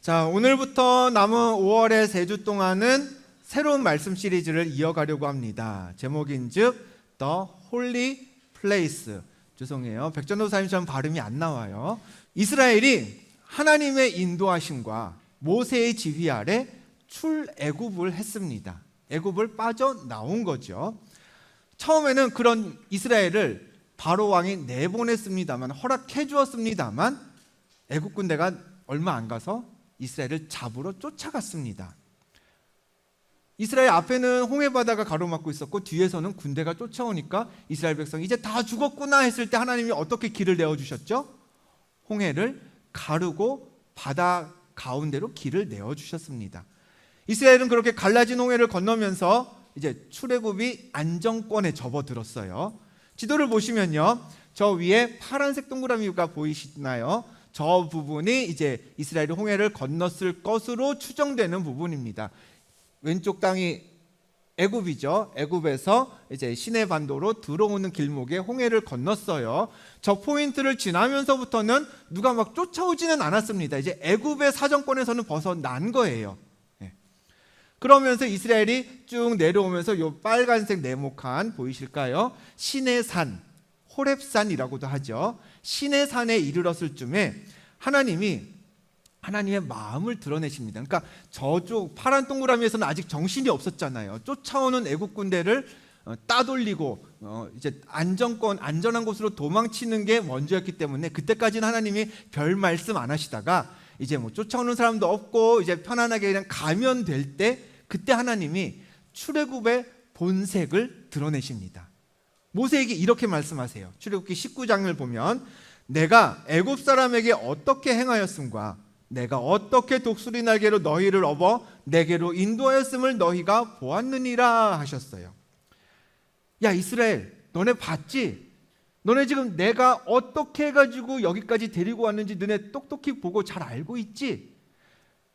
자, 오늘부터 남은 5월의 3주 동안은 새로운 말씀 시리즈를 이어가려고 합니다. 제목인즉 The Holy Place. 죄송해요. 백전도사님처럼 발음이 안 나와요. 이스라엘이 하나님의 인도하심과 모세의 지휘 아래 출애굽을 했습니다. 애굽을 빠져나온 거죠. 처음에는 그런 이스라엘을 바로 왕이 내보냈습니다만, 허락해 주었습니다만, 애굽 군대가 얼마 안 가서 이스라엘을 잡으러 쫓아갔습니다. 이스라엘 앞에는 홍해바다가 가로막고 있었고 뒤에서는 군대가 쫓아오니까 이스라엘 백성이 이제 다 죽었구나 했을 때 하나님이 어떻게 길을 내어주셨죠? 홍해를 가르고 바다 가운데로 길을 내어주셨습니다. 이스라엘은 그렇게 갈라진 홍해를 건너면서 이제 출애굽이 안정권에 접어들었어요. 지도를 보시면요, 저 위에 파란색 동그라미가 보이시나요? 저 부분이 이제 이스라엘이 홍해를 건넜을 것으로 추정되는 부분입니다. 왼쪽 땅이 애굽이죠. 애굽에서 이제 시내 반도로 들어오는 길목에 홍해를 건넜어요. 저 포인트를 지나면서부터는 누가 막 쫓아오지는 않았습니다. 이제 애굽의 사정권에서는 벗어난 거예요. 그러면서 이스라엘이 쭉 내려오면서 요 빨간색 네모칸 보이실까요? 시내산, 호렙산이라고도 하죠. 시내산에 이르렀을 쯤에 하나님의 마음을 드러내십니다. 그러니까 저쪽 파란 동그라미에서는 아직 정신이 없었잖아요. 쫓아오는 애국 군대를 따돌리고 이제 안전한 곳으로 도망치는 게 먼저였기 때문에 그때까지는 하나님이 별 말씀 안 하시다가 이제 뭐 쫓아오는 사람도 없고 이제 편안하게 그냥 가면 될 때, 그때 하나님이 출애굽의 본색을 드러내십니다. 모세에게 이렇게 말씀하세요. 출애굽기 19장을 보면 내가 애굽 사람에게 어떻게 행하였음과 내가 어떻게 독수리 날개로 너희를 업어 내게로 인도하였음을 너희가 보았느니라 하셨어요. 야 이스라엘, 너네 봤지? 너네 지금 내가 어떻게 해가지고 여기까지 데리고 왔는지 너네 똑똑히 보고 잘 알고 있지?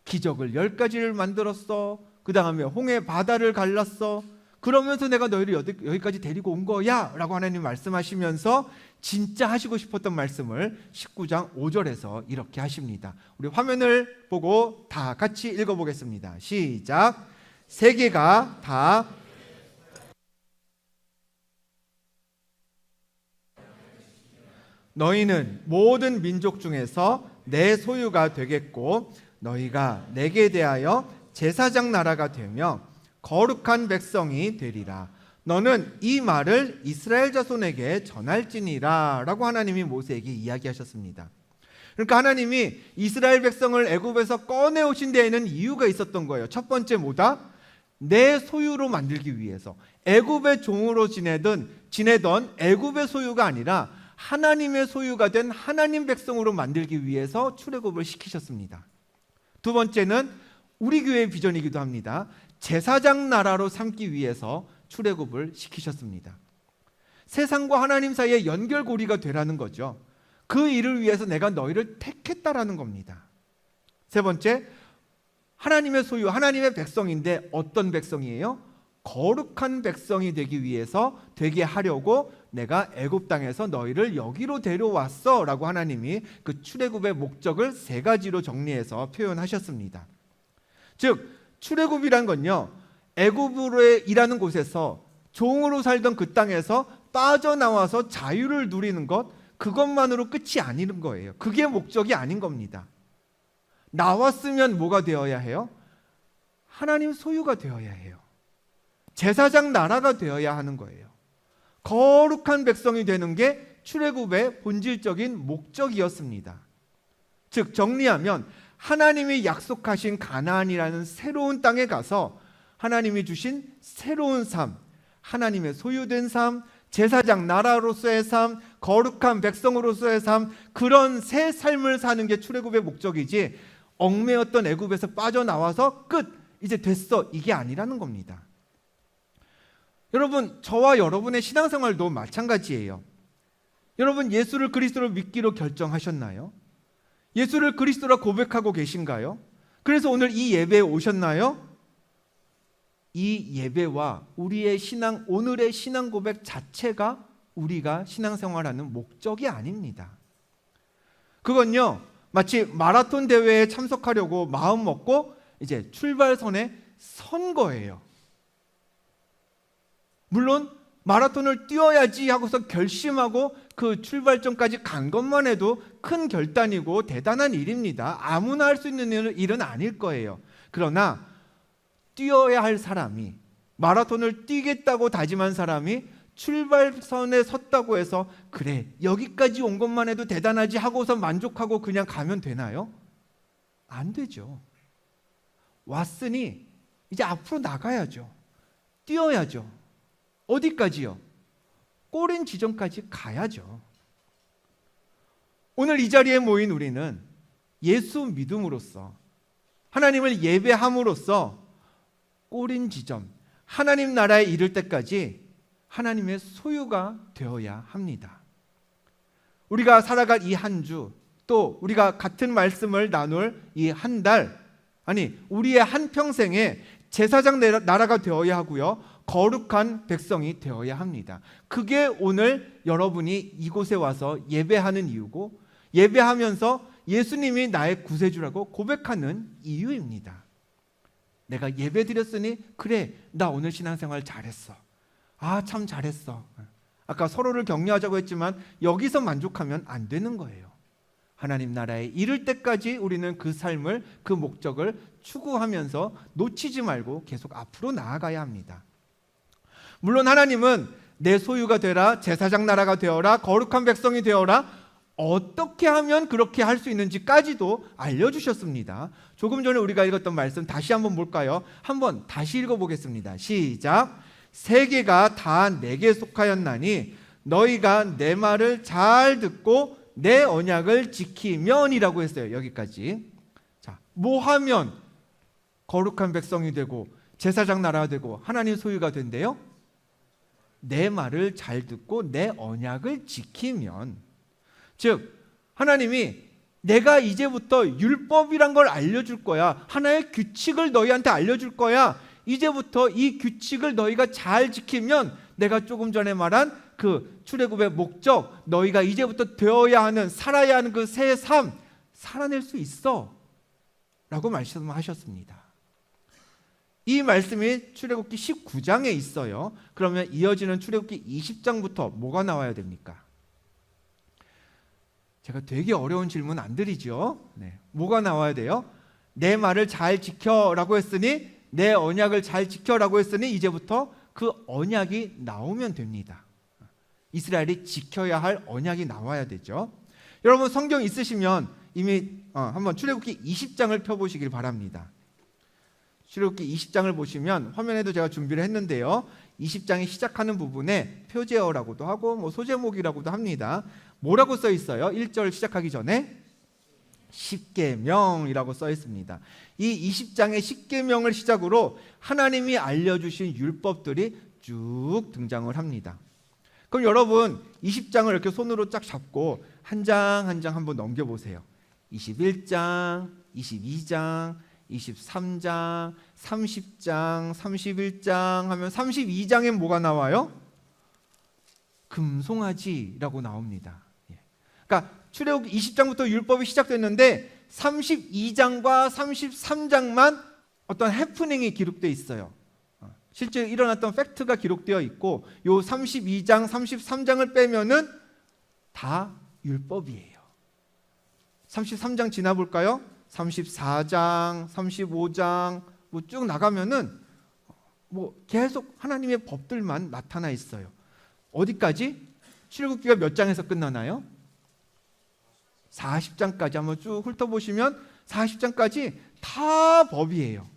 기적을 10가지를 만들었어. 그 다음에 홍해 바다를 갈랐어. 그러면서 내가 너희를 여기까지 데리고 온 거야 라고 하나님 말씀하시면서 진짜 하시고 싶었던 말씀을 19장 5절에서 이렇게 하십니다. 우리 화면을 보고 다 같이 읽어보겠습니다. 시작. 세계가 다 너희는 모든 민족 중에서 내 소유가 되겠고 너희가 내게 대하여 제사장 나라가 되며 거룩한 백성이 되리라. 너는 이 말을 이스라엘 자손에게 전할지니라 라고 하나님이 모세에게 이야기하셨습니다. 그러니까 하나님이 이스라엘 백성을 애굽에서 꺼내오신 데에는 이유가 있었던 거예요. 첫 번째 뭐다? 내 소유로 만들기 위해서. 애굽의 종으로 지내던 애굽의 소유가 아니라 하나님의 소유가 된 하나님 백성으로 만들기 위해서 출애굽을 시키셨습니다. 두 번째는 우리 교회의 비전이기도 합니다. 제사장 나라로 삼기 위해서 출애굽을 시키셨습니다. 세상과 하나님 사이의 연결고리가 되라는 거죠. 그 일을 위해서 내가 너희를 택했다라는 겁니다. 세 번째, 하나님의 소유, 하나님의 백성인데 어떤 백성이에요? 거룩한 백성이 되기 위해서 되게 하려고 내가 애굽 땅에서 너희를 여기로 데려왔어 라고 하나님이 그 출애굽의 목적을 3가지로 정리해서 표현하셨습니다. 즉 출애굽이란 건요, 애굽으로 일하는 곳에서 종으로 살던 그 땅에서 빠져나와서 자유를 누리는 것, 그것만으로 끝이 아닌 거예요. 그게 목적이 아닌 겁니다. 나왔으면 뭐가 되어야 해요? 하나님 소유가 되어야 해요. 제사장 나라가 되어야 하는 거예요. 거룩한 백성이 되는 게 출애굽의 본질적인 목적이었습니다. 즉 정리하면 하나님이 약속하신 가나안이라는 새로운 땅에 가서 하나님이 주신 새로운 삶, 하나님의 소유된 삶, 제사장 나라로서의 삶, 거룩한 백성으로서의 삶, 그런 새 삶을 사는 게 출애굽의 목적이지 얽매였던 애굽에서 빠져나와서 끝, 이제 됐어, 이게 아니라는 겁니다. 여러분, 저와 여러분의 신앙생활도 마찬가지예요. 여러분, 예수를 그리스도로 믿기로 결정하셨나요? 예수를 그리스도라 고백하고 계신가요? 그래서 오늘 이 예배에 오셨나요? 이 예배와 우리의 오늘의 신앙 고백 자체가 우리가 신앙생활하는 목적이 아닙니다. 그건요, 마치 마라톤 대회에 참석하려고 마음 먹고 이제 출발선에 선 거예요. 물론 마라톤을 뛰어야지 하고서 결심하고 그 출발점까지 간 것만 해도 큰 결단이고 대단한 일입니다. 아무나 할 수 있는 일은 아닐 거예요. 그러나 뛰어야 할 사람이, 마라톤을 뛰겠다고 다짐한 사람이 출발선에 섰다고 해서 그래, 여기까지 온 것만 해도 대단하지 하고서 만족하고 그냥 가면 되나요? 안 되죠. 왔으니 이제 앞으로 나가야죠. 뛰어야죠. 어디까지요? 꼬린 지점까지 가야죠. 오늘 이 자리에 모인 우리는 예수 믿음으로써, 하나님을 예배함으로써 꼬린 지점, 하나님 나라에 이를 때까지 하나님의 소유가 되어야 합니다. 우리가 살아갈 이 한 주, 또 우리가 같은 말씀을 나눌 이 한 달, 아니 우리의 한 평생에 제사장 나라가 되어야 하고요, 거룩한 백성이 되어야 합니다. 그게 오늘 여러분이 이곳에 와서 예배하는 이유고, 예배하면서 예수님이 나의 구세주라고 고백하는 이유입니다. 내가 예배 드렸으니 그래, 나 오늘 신앙생활 잘했어. 아, 참 잘했어. 아까 서로를 격려하자고 했지만 여기서 만족하면 안 되는 거예요. 하나님 나라에 이를 때까지 우리는 그 삶을, 그 목적을 추구하면서 놓치지 말고 계속 앞으로 나아가야 합니다. 물론 하나님은 내 소유가 되라, 제사장 나라가 되어라, 거룩한 백성이 되어라, 어떻게 하면 그렇게 할 수 있는지까지도 알려주셨습니다. 조금 전에 우리가 읽었던 말씀 다시 한번 볼까요? 한번 다시 읽어보겠습니다. 시작. 세계가 다 내게 속하였나니 너희가 내 말을 잘 듣고 내 언약을 지키면이라고 했어요. 여기까지. 자, 뭐 하면 거룩한 백성이 되고 제사장 나라가 되고 하나님 소유가 된대요? 내 말을 잘 듣고 내 언약을 지키면. 즉 하나님이 내가 이제부터 율법이란 걸 알려줄 거야. 하나의 규칙을 너희한테 알려줄 거야. 이제부터 이 규칙을 너희가 잘 지키면 내가 조금 전에 말한 그 출애굽의 목적, 너희가 이제부터 되어야 하는, 살아야 하는 그 새 삶 살아낼 수 있어 라고 말씀하셨습니다. 이 말씀이 출애굽기 19장에 있어요. 그러면 이어지는 출애굽기 20장부터 뭐가 나와야 됩니까? 제가 되게 어려운 질문 안 드리죠. 네. 뭐가 나와야 돼요? 내 말을 잘 지켜라고 했으니, 내 언약을 잘 지켜라고 했으니 이제부터 그 언약이 나오면 됩니다. 이스라엘이 지켜야 할 언약이 나와야 되죠. 여러분 성경 있으시면 이미 한번 출애굽기 20장을 펴보시길 바랍니다. 출애굽기 20장을 보시면 화면에도 제가 준비를 했는데요, 20장이 시작하는 부분에 표제어라고도 하고 뭐 소제목이라고도 합니다. 뭐라고 써 있어요? 1절 시작하기 전에 십계명이라고 써 있습니다. 이 20장의 십계명을 시작으로 하나님이 알려주신 율법들이 쭉 등장을 합니다. 그럼 여러분 20장을 이렇게 손으로 쫙 잡고 한 장 한 장 한번 넘겨보세요. 21장, 22장, 23장, 30장, 31장 하면 32장엔 뭐가 나와요? 금송아지라고 나옵니다. 그러니까 출애굽기 20장부터 율법이 시작됐는데 32장과 33장만 어떤 해프닝이 기록되어 있어요. 실제 일어났던 팩트가 기록되어 있고, 요 32장, 33장을 빼면은 다 율법이에요. 33장 지나볼까요? 34장, 35장 뭐 쭉 나가면은 뭐 계속 하나님의 법들만 나타나 있어요. 어디까지? 출애굽기가 몇 장에서 끝나나요? 40장까지 한번 쭉 훑어보시면 40장까지 다 법이에요.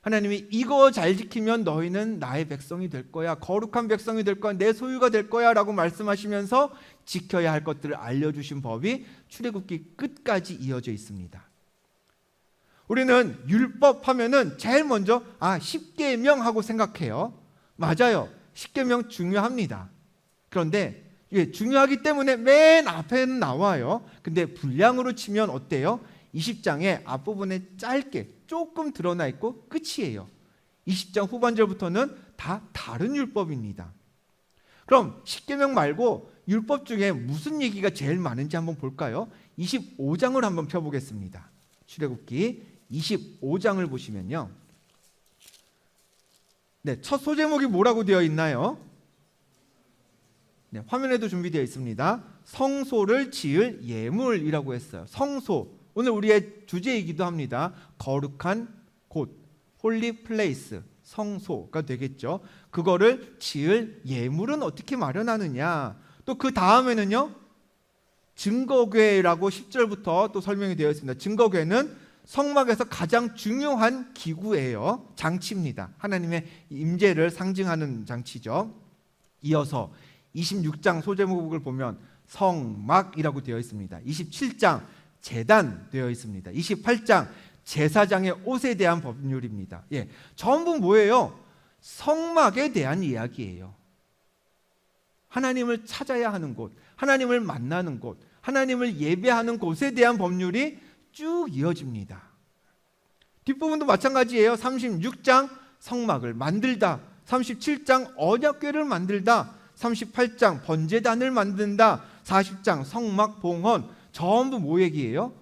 하나님이 이거 잘 지키면 너희는 나의 백성이 될 거야, 거룩한 백성이 될 거야, 내 소유가 될 거야 라고 말씀하시면서 지켜야 할 것들을 알려주신 법이 출애굽기 끝까지 이어져 있습니다. 우리는 율법 하면은 제일 먼저 십계명 하고 생각해요. 맞아요. 십계명 중요합니다. 그런데 중요하기 때문에 맨 앞에는 나와요. 근데 분량으로 치면 어때요? 20장의 앞부분에 짧게 조금 드러나 있고 끝이에요. 20장 후반절부터는 다 다른 율법입니다. 그럼 십계명 말고 율법 중에 무슨 얘기가 제일 많은지 한번 볼까요? 25장을 한번 펴보겠습니다. 출애굽기 25장을 보시면요, 네, 첫 소제목이 뭐라고 되어 있나요? 네, 화면에도 준비되어 있습니다. 성소를 지을 예물이라고 했어요. 성소, 오늘 우리의 주제이기도 합니다. 거룩한 곳, 홀리 플레이스, 성소가 되겠죠. 그거를 지을 예물은 어떻게 마련하느냐, 또 그 다음에는요, 증거궤라고 10절부터 또 설명이 되어 있습니다. 증거궤는 성막에서 가장 중요한 기구예요. 장치입니다. 하나님의 임재를 상징하는 장치죠. 이어서 26장 소제목을 보면 성막이라고 되어 있습니다. 27장 제단 되어 있습니다. 28장 제사장의 옷에 대한 법률입니다. 예, 전부 뭐예요? 성막에 대한 이야기예요. 하나님을 찾아야 하는 곳, 하나님을 만나는 곳, 하나님을 예배하는 곳에 대한 법률이 쭉 이어집니다. 뒷부분도 마찬가지예요. 36장 성막을 만들다, 37장 언약궤를 만들다, 38장 번제단을 만든다, 40장 성막 봉헌, 전부 뭐 얘기예요?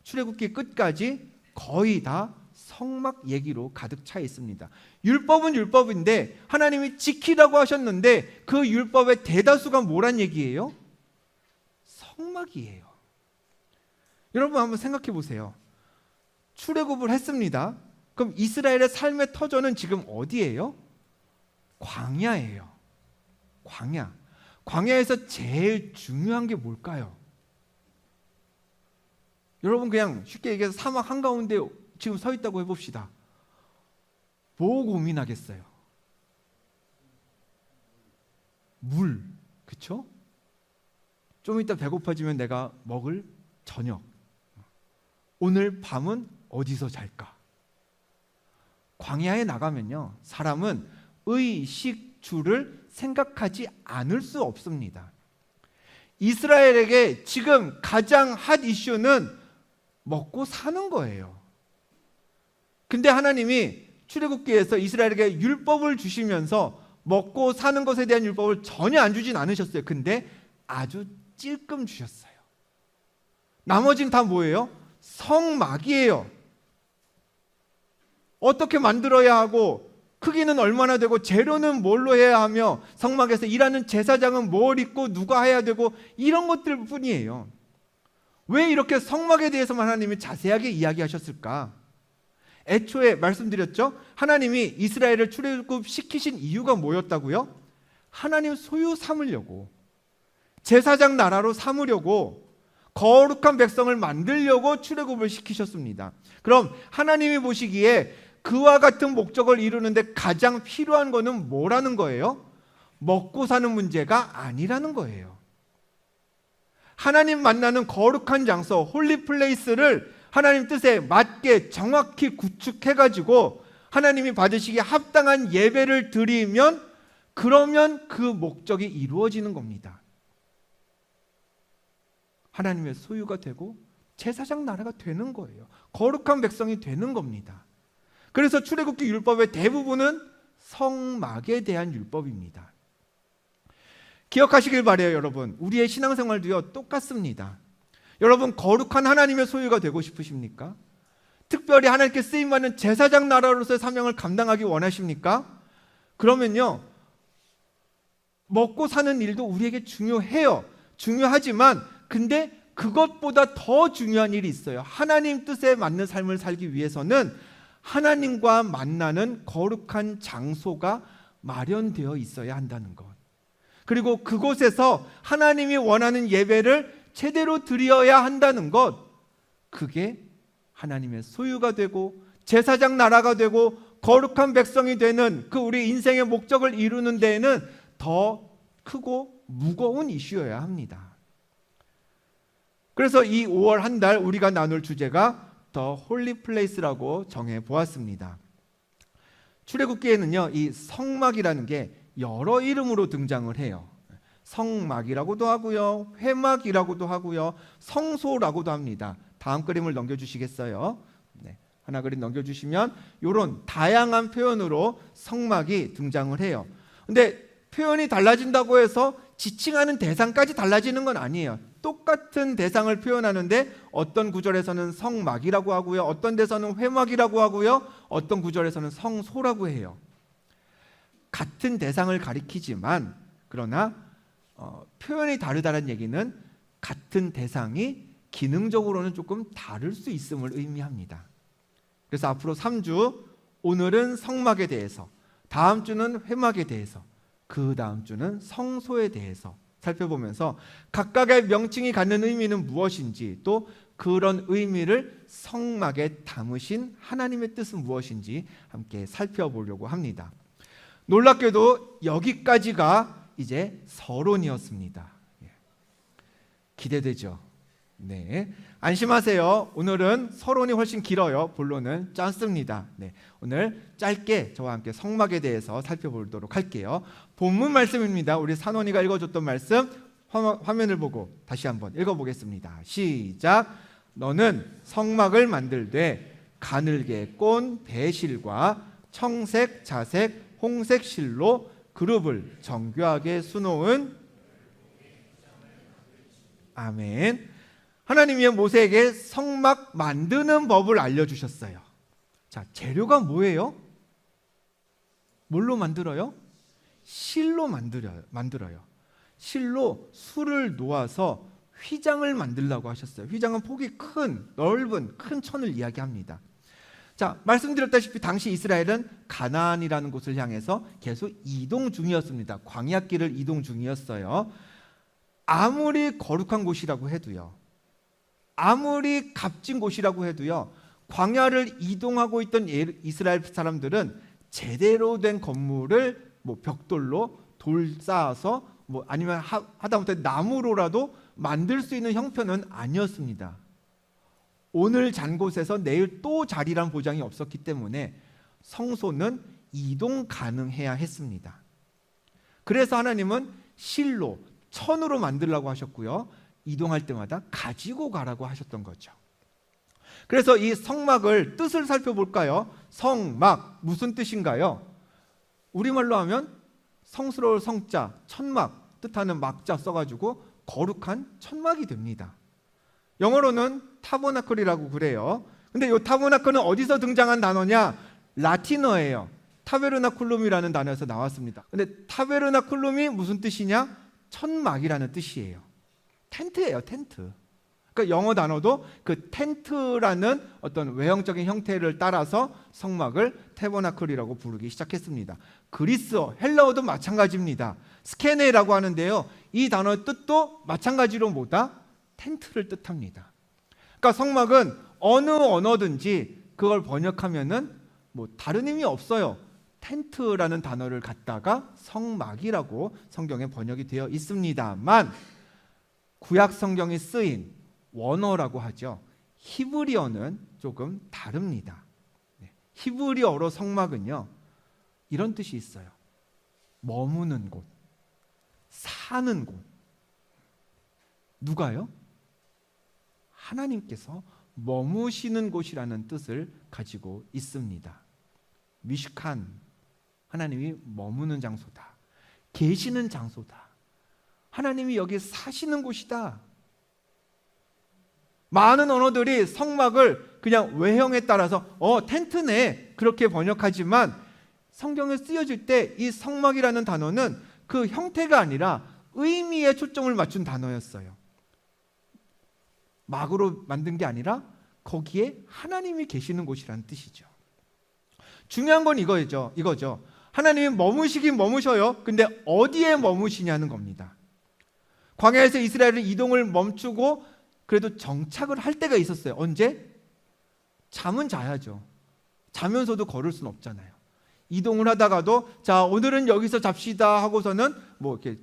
출애굽기 끝까지 거의 다 성막 얘기로 가득 차 있습니다. 율법은 율법인데 하나님이 지키라고 하셨는데 그 율법의 대다수가 뭐란 얘기예요? 성막이에요. 여러분 한번 생각해 보세요. 출애굽을 했습니다. 그럼 이스라엘의 삶의 터전은 지금 어디예요? 광야예요. 광야. 광야에서 제일 중요한 게 뭘까요? 여러분 그냥 쉽게 얘기해서 사막 한가운데 지금 서 있다고 해봅시다. 뭐 고민하겠어요? 물, 그쵸? 좀 이따 배고파지면 내가 먹을 저녁, 오늘 밤은 어디서 잘까? 광야에 나가면요, 사람은 의식주를 생각하지 않을 수 없습니다. 이스라엘에게 지금 가장 핫 이슈는 먹고 사는 거예요. 근데 하나님이 출애굽기에서 이스라엘에게 율법을 주시면서 먹고 사는 것에 대한 율법을 전혀 안 주진 않으셨어요. 근데 아주 찔끔 주셨어요. 나머지는 다 뭐예요? 성막이에요. 어떻게 만들어야 하고, 크기는 얼마나 되고, 재료는 뭘로 해야 하며, 성막에서 일하는 제사장은 뭘 입고 누가 해야 되고, 이런 것들 뿐이에요. 왜 이렇게 성막에 대해서만 하나님이 자세하게 이야기하셨을까? 애초에 말씀드렸죠? 하나님이 이스라엘을 출애굽시키신 이유가 뭐였다고요? 하나님 소유 삼으려고, 제사장 나라로 삼으려고, 거룩한 백성을 만들려고 출애굽을 시키셨습니다. 그럼 하나님이 보시기에 그와 같은 목적을 이루는데 가장 필요한 것은 뭐라는 거예요? 먹고 사는 문제가 아니라는 거예요. 하나님 만나는 거룩한 장소, 홀리 플레이스를 하나님 뜻에 맞게 정확히 구축해가지고 하나님이 받으시기에 합당한 예배를 드리면, 그러면 그 목적이 이루어지는 겁니다. 하나님의 소유가 되고 제사장 나라가 되는 거예요. 거룩한 백성이 되는 겁니다. 그래서 출애굽기 율법의 대부분은 성막에 대한 율법입니다. 기억하시길 바래요, 여러분. 우리의 신앙생활도요, 똑같습니다. 여러분, 거룩한 하나님의 소유가 되고 싶으십니까? 특별히 하나님께 쓰임받는 제사장 나라로서의 사명을 감당하기 원하십니까? 그러면요, 먹고 사는 일도 우리에게 중요해요. 중요하지만 근데 그것보다 더 중요한 일이 있어요. 하나님 뜻에 맞는 삶을 살기 위해서는 하나님과 만나는 거룩한 장소가 마련되어 있어야 한다는 것. 그리고 그곳에서 하나님이 원하는 예배를 제대로 드려야 한다는 것. 그게 하나님의 소유가 되고 제사장 나라가 되고 거룩한 백성이 되는 그 우리 인생의 목적을 이루는 데에는 더 크고 무거운 이슈여야 합니다. 그래서 이 5월 한 달 우리가 나눌 주제가 더 홀리 플레이스라고 정해 보았습니다. 출애굽기에는요, 이 성막이라는 게 여러 이름으로 등장을 해요. 성막이라고도 하고요, 회막이라고도 하고요, 성소라고도 합니다. 다음 그림을 넘겨주시겠어요? 네, 하나 그림 넘겨주시면 이런 다양한 표현으로 성막이 등장을 해요. 근데 표현이 달라진다고 해서 지칭하는 대상까지 달라지는 건 아니에요. 똑같은 대상을 표현하는데 어떤 구절에서는 성막이라고 하고요, 어떤 데서는 회막이라고 하고요, 어떤 구절에서는 성소라고 해요. 같은 대상을 가리키지만 그러나 표현이 다르다는 얘기는 같은 대상이 기능적으로는 조금 다를 수 있음을 의미합니다. 그래서 앞으로 3주, 오늘은 성막에 대해서, 다음 주는 회막에 대해서, 그 다음 주는 성소에 대해서 살펴보면서 각각의 명칭이 갖는 의미는 무엇인지, 또 그런 의미를 성막에 담으신 하나님의 뜻은 무엇인지 함께 살펴보려고 합니다. 놀랍게도 여기까지가 이제 서론이었습니다. 기대되죠? 네, 안심하세요. 오늘은 서론이 훨씬 길어요. 본론은 짧습니다. 네, 오늘 짧게 저와 함께 성막에 대해서 살펴보도록 할게요. 본문 말씀입니다. 우리 산원이가 읽어줬던 말씀 화면을 보고 다시 한번 읽어보겠습니다. 시작. 너는 성막을 만들되 가늘게 꼰 배실과 청색, 자색, 홍색 실로 그룹을 정교하게 수놓은. 아멘. 하나님이 모세에게 성막 만드는 법을 알려주셨어요. 자, 재료가 뭐예요? 뭘로 만들어요? 실로 만들어요. 실로 술을 놓아서 휘장을 만들라고 하셨어요. 휘장은 폭이 큰, 넓은 큰 천을 이야기합니다. 자, 말씀드렸다시피 당시 이스라엘은 가나안이라는 곳을 향해서 계속 이동 중이었습니다. 광야길을 이동 중이었어요. 아무리 거룩한 곳이라고 해도요, 아무리 값진 곳이라고 해도요, 광야를 이동하고 있던 이스라엘 사람들은 제대로 된 건물을 벽돌로 돌 쌓아서 아니면 하다못해 나무로라도 만들 수 있는 형편은 아니었습니다. 오늘 잔 곳에서 내일 또 자리란 보장이 없었기 때문에 성소는 이동 가능해야 했습니다. 그래서 하나님은 실로, 천으로 만들라고 하셨고요, 이동할 때마다 가지고 가라고 하셨던 거죠. 그래서 이 성막을 뜻을 살펴볼까요? 성막 무슨 뜻인가요? 우리말로 하면 성스러울 성자, 천막 뜻하는 막자 써가지고 거룩한 천막이 됩니다. 영어로는 타버나클이라고 그래요. 근데 이 타버나클은 어디서 등장한 단어냐? 라틴어예요. 타베르나클룸이라는 단어에서 나왔습니다. 근데 타베르나클룸이 무슨 뜻이냐? 천막이라는 뜻이에요. 텐트예요, 텐트. 그러니까 영어 단어도 그 텐트라는 어떤 외형적인 형태를 따라서 성막을 타버나클이라고 부르기 시작했습니다. 그리스어, 헬라어도 마찬가지입니다. 스케네라고 하는데요, 이 단어의 뜻도 마찬가지로 뭐다? 텐트를 뜻합니다. 그러니까 성막은 어느 언어든지 그걸 번역하면은 다른 의미 없어요. 텐트라는 단어를 갖다가 성막이라고 성경에 번역이 되어 있습니다만, 구약 성경이 쓰인 원어라고 하죠. 히브리어는 조금 다릅니다. 히브리어로 성막은요, 이런 뜻이 있어요. 머무는 곳, 사는 곳. 누가요? 하나님께서 머무시는 곳이라는 뜻을 가지고 있습니다. 미슈칸, 하나님이 머무는 장소다, 계시는 장소다, 하나님이 여기 사시는 곳이다. 많은 언어들이 성막을 그냥 외형에 따라서 텐트네 그렇게 번역하지만, 성경에 쓰여질 때 이 성막이라는 단어는 그 형태가 아니라 의미에 초점을 맞춘 단어였어요. 막으로 만든 게 아니라 거기에 하나님이 계시는 곳이라는 뜻이죠. 중요한 건 이거죠. 하나님이 머무시긴 머무셔요. 근데 어디에 머무시냐는 겁니다. 광야에서 이스라엘은 이동을 멈추고 그래도 정착을 할 때가 있었어요. 언제? 잠은 자야죠. 자면서도 걸을 수는 없잖아요. 이동을 하다가도 자, 오늘은 여기서 잡시다 하고서는 이렇게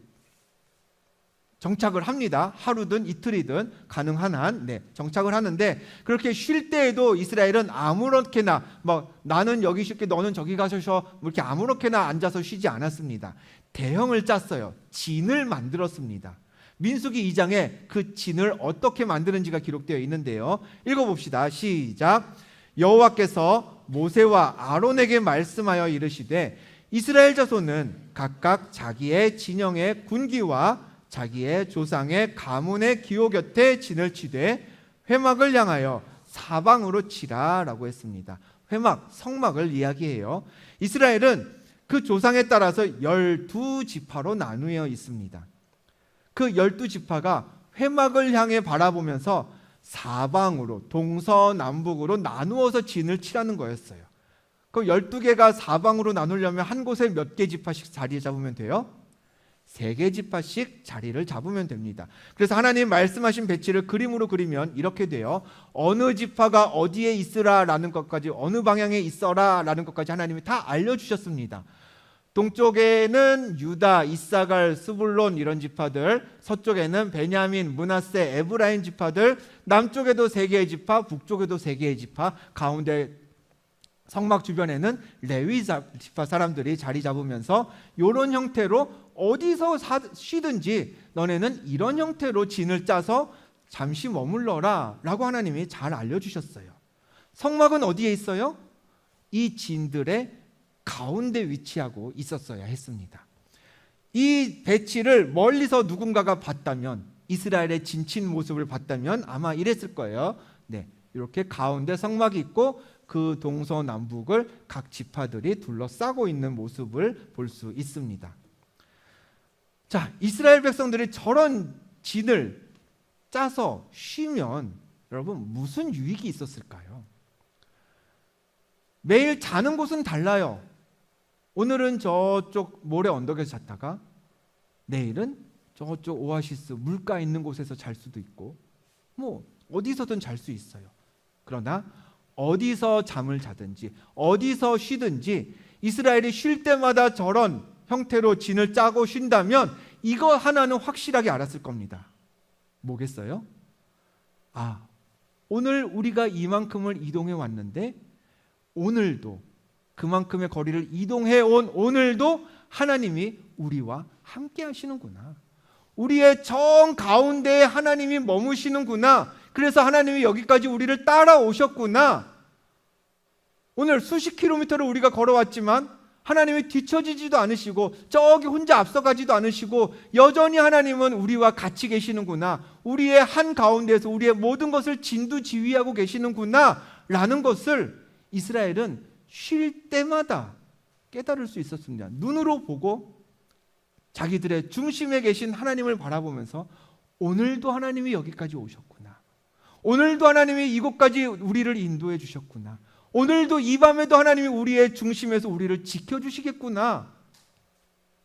정착을 합니다. 하루든 이틀이든 가능한 한 정착을 하는데, 그렇게 쉴 때에도 이스라엘은 아무렇게나 나는 여기 쉴게 너는 저기 가서 쉬어 이렇게 아무렇게나 앉아서 쉬지 않았습니다. 대형을 짰어요. 진을 만들었습니다. 민수기 2장에 그 진을 어떻게 만드는지가 기록되어 있는데요, 읽어봅시다. 시작. 여호와께서 모세와 아론에게 말씀하여 이르시되 이스라엘 자손은 각각 자기의 진영의 군기와 자기의 조상의 가문의 기호 곁에 진을 치되 회막을 향하여 사방으로 치라 라고 했습니다. 회막, 성막을 이야기해요. 이스라엘은 그 조상에 따라서 12지파로 나누어 있습니다. 그 12지파가 회막을 향해 바라보면서 사방으로 동서남북으로 나누어서 진을 치라는 거였어요. 그럼 12개가 사방으로 나누려면 한 곳에 몇 개 지파씩 자리 잡으면 돼요? 3개 지파씩 자리를 잡으면 됩니다. 그래서 하나님 말씀하신 배치를 그림으로 그리면 이렇게 돼요. 어느 지파가 어디에 있으라 라는 것까지, 어느 방향에 있어라 라는 것까지 하나님이 다 알려주셨습니다. 동쪽에는 유다, 이사갈, 스불론 이런 지파들, 서쪽에는 베냐민, 므낫세, 에브라임 지파들, 남쪽에도 3개의 지파, 북쪽에도 3개의 지파, 가운데 성막 주변에는 레위 지파 사람들이 자리 잡으면서 이런 형태로 어디서 쉬든지 너네는 이런 형태로 진을 짜서 잠시 머물러라 라고 하나님이 잘 알려주셨어요. 성막은 어디에 있어요? 이 진들의 가운데 위치하고 있었어야 했습니다. 이 배치를 멀리서 누군가가 봤다면, 이스라엘의 진친 모습을 봤다면 아마 이랬을 거예요. 네, 이렇게 가운데 성막이 있고 그 동서남북을 각 지파들이 둘러싸고 있는 모습을 볼 수 있습니다. 자, 이스라엘 백성들이 저런 진을 짜서 쉬면 여러분 무슨 유익이 있었을까요? 매일 자는 곳은 달라요. 오늘은 저쪽 모래 언덕에서 잤다가 내일은 저쪽 오아시스 물가 있는 곳에서 잘 수도 있고 뭐 어디서든 잘 수 있어요. 그러나 어디서 잠을 자든지 어디서 쉬든지 이스라엘이 쉴 때마다 저런 형태로 진을 짜고 쉰다면 이거 하나는 확실하게 알았을 겁니다. 뭐겠어요? 아, 오늘 우리가 이만큼을 이동해 왔는데 오늘도 그만큼의 거리를 이동해 온 오늘도 하나님이 우리와 함께 하시는구나. 우리의 정 가운데에 하나님이 머무시는구나. 그래서 하나님이 여기까지 우리를 따라오셨구나. 오늘 수십 킬로미터를 우리가 걸어왔지만 하나님이 뒤처지지도 않으시고 저기 혼자 앞서가지도 않으시고 여전히 하나님은 우리와 같이 계시는구나. 우리의 한가운데에서 우리의 모든 것을 진두지휘하고 계시는구나 라는 것을 이스라엘은 쉴 때마다 깨달을 수 있었습니다. 눈으로 보고 자기들의 중심에 계신 하나님을 바라보면서 오늘도 하나님이 여기까지 오셨구나. 오늘도 하나님이 이곳까지 우리를 인도해 주셨구나. 오늘도 이 밤에도 하나님이 우리의 중심에서 우리를 지켜주시겠구나.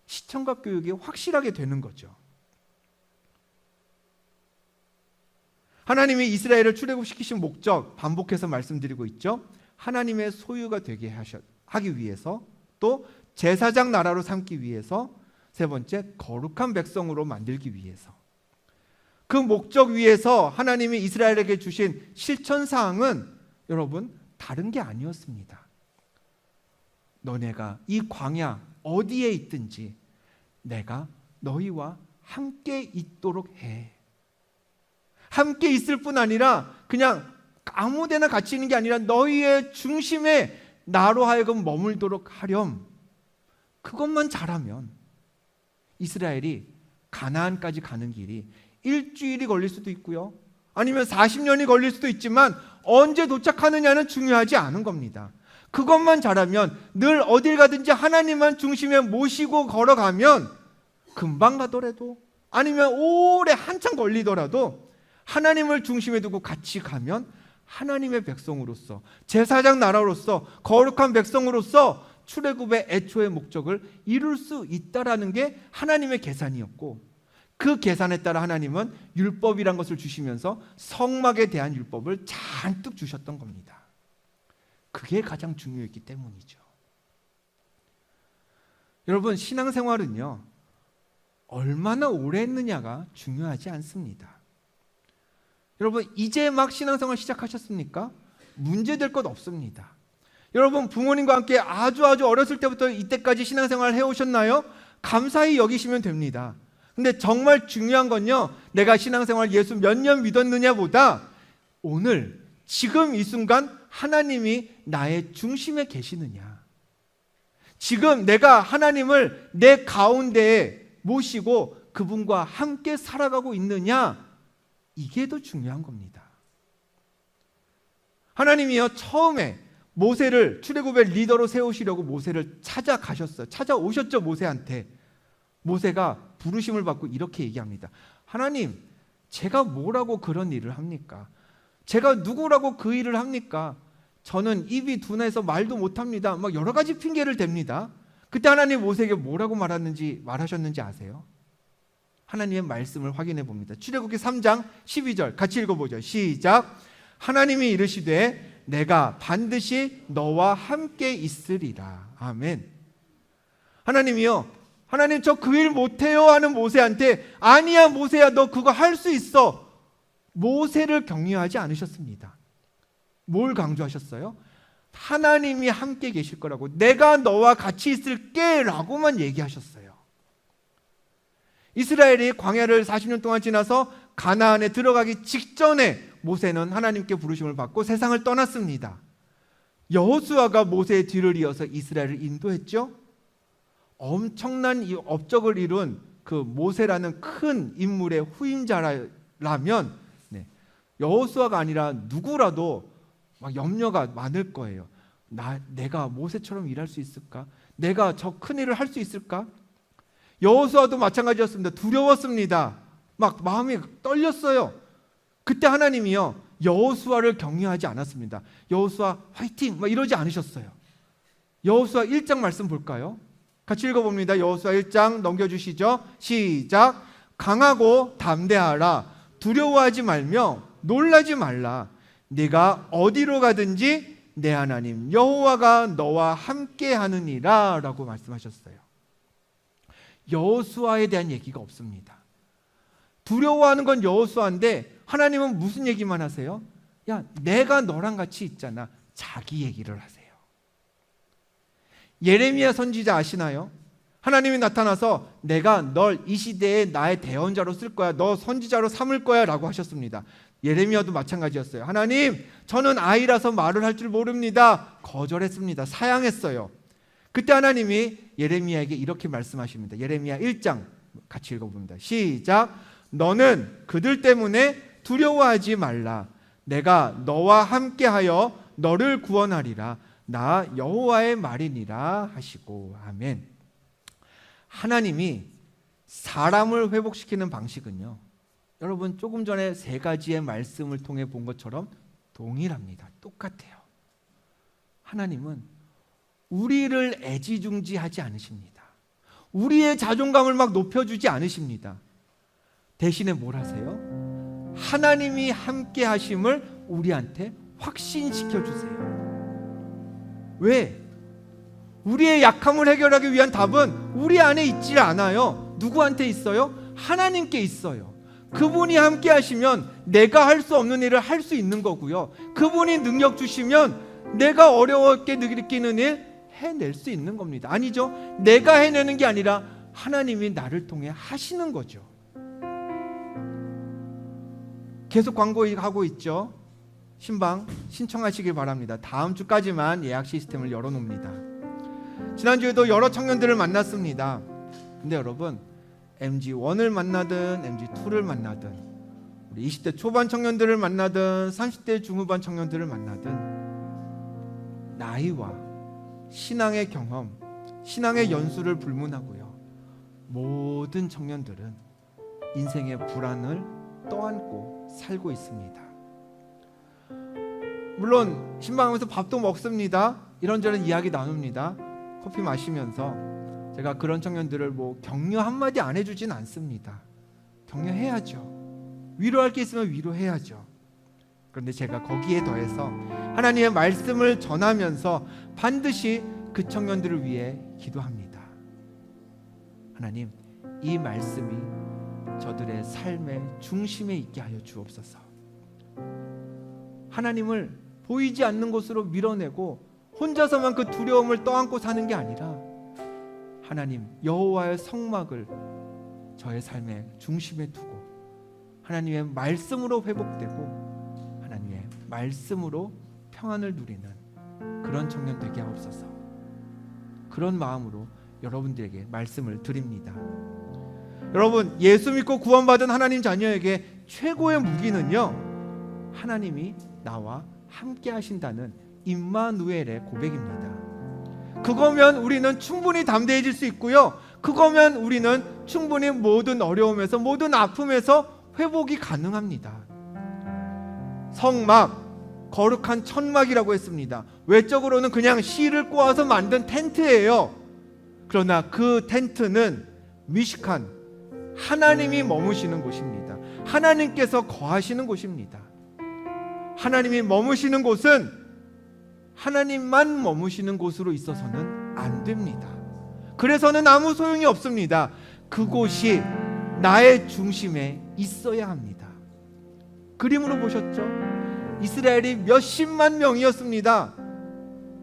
시청각 교육이 확실하게 되는 거죠. 하나님이 이스라엘을 출애굽시키신 목적 반복해서 말씀드리고 있죠. 하나님의 소유가 되게 하기 위해서, 또 제사장 나라로 삼기 위해서, 세 번째 거룩한 백성으로 만들기 위해서. 그 목적 위에서 하나님이 이스라엘에게 주신 실천사항은 여러분 다른 게 아니었습니다. 너네가 이 광야 어디에 있든지 내가 너희와 함께 있도록 해. 함께 있을 뿐 아니라 그냥 아무 데나 같이 있는 게 아니라 너희의 중심에 나로 하여금 머물도록 하렴. 그것만 잘하면 이스라엘이 가나안까지 가는 길이 일주일이 걸릴 수도 있고요. 아니면 40년이 걸릴 수도 있지만 언제 도착하느냐는 중요하지 않은 겁니다. 그것만 잘하면 늘 어딜 가든지 하나님만 중심에 모시고 걸어가면 금방 가더라도 아니면 오래 한참 걸리더라도 하나님을 중심에 두고 같이 가면 하나님의 백성으로서 제사장 나라로서 거룩한 백성으로서 출애굽의 애초의 목적을 이룰 수 있다라는 게 하나님의 계산이었고 그 계산에 따라 하나님은 율법이란 것을 주시면서 성막에 대한 율법을 잔뜩 주셨던 겁니다. 그게 가장 중요했기 때문이죠. 여러분 신앙생활은요 얼마나 오래 했느냐가 중요하지 않습니다. 여러분 이제 막 신앙생활 시작하셨습니까? 문제될 것 없습니다. 여러분 부모님과 함께 아주 어렸을 때부터 이때까지 신앙생활 해오셨나요? 감사히 여기시면 됩니다. 근데 정말 중요한 건요 내가 신앙생활 예수 몇 년 믿었느냐보다 오늘 지금 이 순간 하나님이 나의 중심에 계시느냐, 지금 내가 하나님을 내 가운데에 모시고 그분과 함께 살아가고 있느냐, 이게 더 중요한 겁니다. 하나님이요, 처음에 모세를 출애굽의 리더로 세우시려고 모세를 찾아가셨어요. 찾아오셨죠, 모세한테. 모세가 부르심을 받고 이렇게 얘기합니다. 하나님, 제가 뭐라고 그런 일을 합니까? 제가 누구라고 그 일을 합니까? 저는 입이 둔해서 말도 못합니다. 막 여러 가지 핑계를 댑니다. 그때 하나님 모세에게 뭐라고 말하셨는지 아세요? 하나님의 말씀을 확인해 봅니다. 출애굽기 3장 12절 같이 읽어보죠. 시작. 하나님이 이르시되 내가 반드시 너와 함께 있으리라. 아멘. 하나님이요, 하나님 저 그 일 못해요 하는 모세한테 아니야 모세야 너 그거 할 수 있어. 모세를 격려하지 않으셨습니다. 뭘 강조하셨어요? 하나님이 함께 계실 거라고, 내가 너와 같이 있을게 라고만 얘기하셨어요. 이스라엘이 광야를 40년 동안 지나서 가나안에 들어가기 직전에 모세는 하나님께 부르심을 받고 세상을 떠났습니다. 여호수아가 모세의 뒤를 이어서 이스라엘을 인도했죠. 엄청난 이 업적을 이룬 그 모세라는 큰 인물의 후임자라면 여호수아가 아니라 누구라도 막 염려가 많을 거예요. 내가 모세처럼 일할 수 있을까? 내가 저 큰 일을 할 수 있을까? 여호수아도 마찬가지였습니다. 두려웠습니다. 막 마음이 떨렸어요. 그때 하나님이요, 여호수아를 격려하지 않았습니다. 여호수아 화이팅! 막 이러지 않으셨어요. 여호수아 1장 말씀 볼까요? 같이 읽어봅니다. 여호수아 1장 넘겨주시죠. 시작. 강하고 담대하라. 두려워하지 말며 놀라지 말라. 네가 어디로 가든지 내 하나님 여호와가 너와 함께 하느니라 라고 말씀하셨어요. 여호수아에 대한 얘기가 없습니다. 두려워하는 건 여호수아인데 하나님은 무슨 얘기만 하세요? 야, 내가 너랑 같이 있잖아. 자기 얘기를 하세요. 예레미야 선지자 아시나요? 하나님이 나타나서 내가 널 이 시대에 나의 대언자로 쓸 거야. 너 선지자로 삼을 거야 라고 하셨습니다. 예레미야도 마찬가지였어요. 하나님, 저는 아이라서 말을 할 줄 모릅니다. 거절했습니다. 사양했어요. 그때 하나님이 예레미야에게 이렇게 말씀하십니다. 예레미야 1장 같이 읽어봅니다. 시작. 너는 그들 때문에 두려워하지 말라. 내가 너와 함께하여 너를 구원하리라. 나 여호와의 말이니라 하시고. 아멘. 하나님이 사람을 회복시키는 방식은요, 여러분 조금 전에 세 가지의 말씀을 통해 본 것처럼 동일합니다. 똑같아요. 하나님은 우리를 애지중지하지 않으십니다. 우리의 자존감을 막 높여주지 않으십니다. 대신에 뭘 하세요? 하나님이 함께 하심을 우리한테 확신시켜 주세요. 왜? 우리의 약함을 해결하기 위한 답은 우리 안에 있지 않아요. 누구한테 있어요? 하나님께 있어요. 그분이 함께 하시면 내가 할 수 없는 일을 할 수 있는 거고요. 그분이 능력 주시면 내가 어려웠게 느끼는 일 해낼 수 있는 겁니다. 아니죠? 내가 해내는 게 아니라 하나님이 나를 통해 하시는 거죠. 계속 광고하고 있죠. 신방 신청하시길 바랍니다. 다음 주까지만 예약 시스템을 열어놓습니다. 지난주에도 여러 청년들을 만났습니다. 근데 여러분, MG1을 만나든 MG2를 만나든 우리 20대 초반 청년들을 만나든 30대 중후반 청년들을 만나든 나이와 신앙의 경험, 신앙의 연수를 불문하고요, 모든 청년들은 인생의 불안을 떠안고 살고 있습니다. 물론 신방하면서 밥도 먹습니다. 이런저런 이야기 나눕니다. 커피 마시면서 제가 그런 청년들을 격려 한마디 안 해주진 않습니다. 격려해야죠. 위로할 게 있으면 위로해야죠. 그런데 제가 거기에 더해서 하나님의 말씀을 전하면서 반드시 그 청년들을 위해 기도합니다. 하나님, 이 말씀이 저들의 삶의 중심에 있게 하여 주옵소서. 하나님을 보이지 않는 곳으로 밀어내고 혼자서만 그 두려움을 떠안고 사는 게 아니라 하나님 여호와의 성막을 저의 삶의 중심에 두고 하나님의 말씀으로 회복되고 하나님의 말씀으로 평안을 누리는 그런 청년 되게 하옵소서. 그런 마음으로 여러분들에게 말씀을 드립니다. 여러분, 예수 믿고 구원받은 하나님 자녀에게 최고의 무기는요, 하나님이 나와 함께 하신다는 임마누엘의 고백입니다. 그거면 우리는 충분히 담대해질 수 있고요, 그거면 우리는 충분히 모든 어려움에서, 모든 아픔에서 회복이 가능합니다. 성막, 거룩한 천막이라고 했습니다. 외적으로는 그냥 실을 꼬아서 만든 텐트예요. 그러나 그 텐트는 미식한 하나님이 머무시는 곳입니다. 하나님께서 거하시는 곳입니다. 하나님이 머무시는 곳은 하나님만 머무시는 곳으로 있어서는 안 됩니다. 그래서는 아무 소용이 없습니다. 그곳이 나의 중심에 있어야 합니다. 그림으로 보셨죠? 이스라엘이 몇십만 명이었습니다.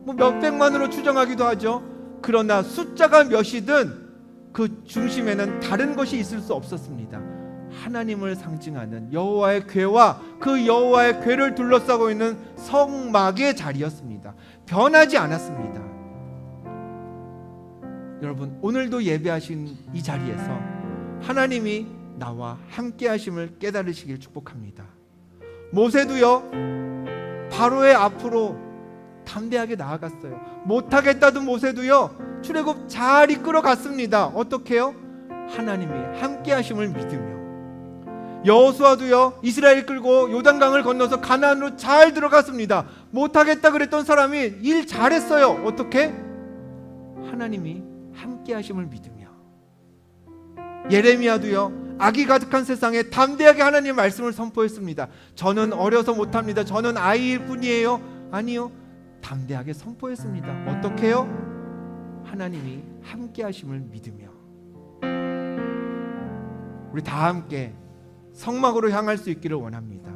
몇백만으로 추정하기도 하죠. 그러나 숫자가 몇이든 그 중심에는 다른 것이 있을 수 없었습니다. 하나님을 상징하는 여호와의 궤와 그 여호와의 궤를 둘러싸고 있는 성막의 자리였습니다. 변하지 않았습니다. 여러분, 오늘도 예배하신 이 자리에서 하나님이 나와 함께 하심을 깨달으시길 축복합니다. 모세도요, 바로의 앞으로 담대하게 나아갔어요. 못하겠다던 모세도요, 출애굽 잘 이끌어 갔습니다. 어떻게요? 하나님이 함께 하심을 믿으며. 여호수아도요, 이스라엘 끌고 요단강을 건너서 가나안으로 잘 들어갔습니다. 못하겠다 그랬던 사람이 일 잘했어요. 어떻게? 하나님이 함께 하심을 믿으며. 예레미야도요, 악이 가득한 세상에 담대하게 하나님의 말씀을 선포했습니다. 저는 어려서 못합니다. 저는 아이일 뿐이에요. 아니요, 담대하게 선포했습니다. 어떻게요? 하나님이 함께 하심을 믿으며. 우리 다 함께 성막으로 향할 수 있기를 원합니다.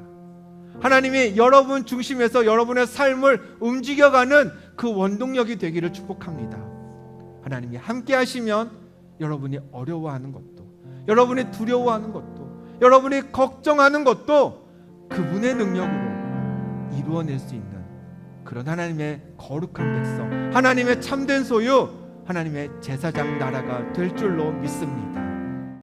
하나님이 여러분 중심에서 여러분의 삶을 움직여가는 그 원동력이 되기를 축복합니다. 하나님이 함께 하시면 여러분이 어려워하는 것도, 여러분이 두려워하는 것도, 여러분이 걱정하는 것도 그분의 능력으로 이루어낼 수 있는 그런 하나님의 거룩한 백성, 하나님의 참된 소유, 하나님의 제사장 나라가 될 줄로 믿습니다.